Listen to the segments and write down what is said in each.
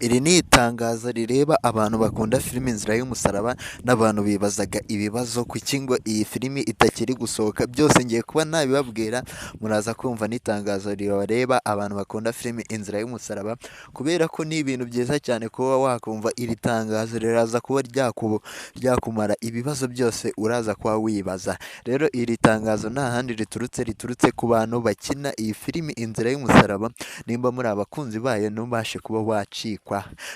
Iri ni itangazo rireba abantu bakunda filime Inzira y'umusaraba n'abantu bibazaga ibibazo kuki ngo iyi filimi itakiri gusohoka, byose ngiye kuba nabibabwira muraza kumva n'itangazo rireba abantu bakunda filime Inzira y'umusaraba, kubera ko ni ibintu byiza cyane kuba wakumva iri tangazo riraza kuba ryakumara ibibazo byose uraza kuba wibaza. Rero iri tangazo nta handi riturutse ku bantu bakina iyi filimi Inzira y'umusaraba, nimba muri abakunzi bayo ntubashe kuba wacikwa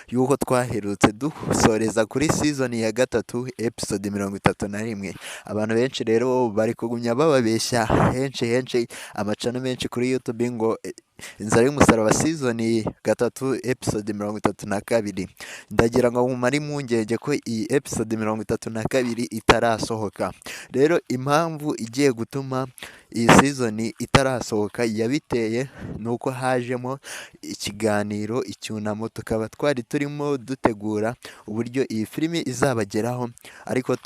yuko twaherutse dusoreza kuri season ya gatatu episode 31. Abantu benshi rero bari kugumya bababeshya henshi amacano menshi kuri YouTube ngo Inzira y'umusaraba season gatatu episode 32. Ndagira ngo mumare impungenge ko iyi episode 32 itarasohoka. Rero impamvu igiye gutuma iyi season itarasohoka yabiteye nuko hajemo ikiganiro icyunamo, tukaba twari turimo dutegura uburyo iyi filimi izabageraho, ariko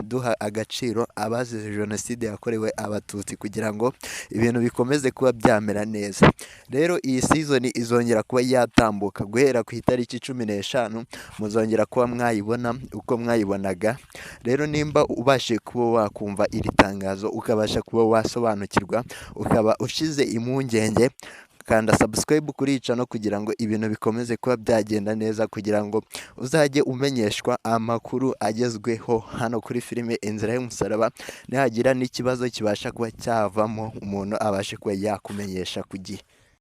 duha agaciro abazize jenoside yakorewe abatutsi kugira ngo ibintu bikomeze kuba byamera neza. Rero iyi season izongera kuba yatambuka guhera ku itariki 15 muzongera kuba mwayibona uko mwayibonaga. Rero nimba ubashe kuba wakumva iri tangazo ukabasha kuba wasobanukirwa ukaba ushize impungenge, kanda subscribe kuri iyi channel kugira ngo ibintu bikomeze kuba byagenda neza, kugira ngo uzajye umenyeshwa amakuru agezweho hano kuri filime Inzira y'umusaraba, nihagira n'ikibazo kibasha kuba cyavamo umuntu abashe kuba yakumenyesha ku gihe.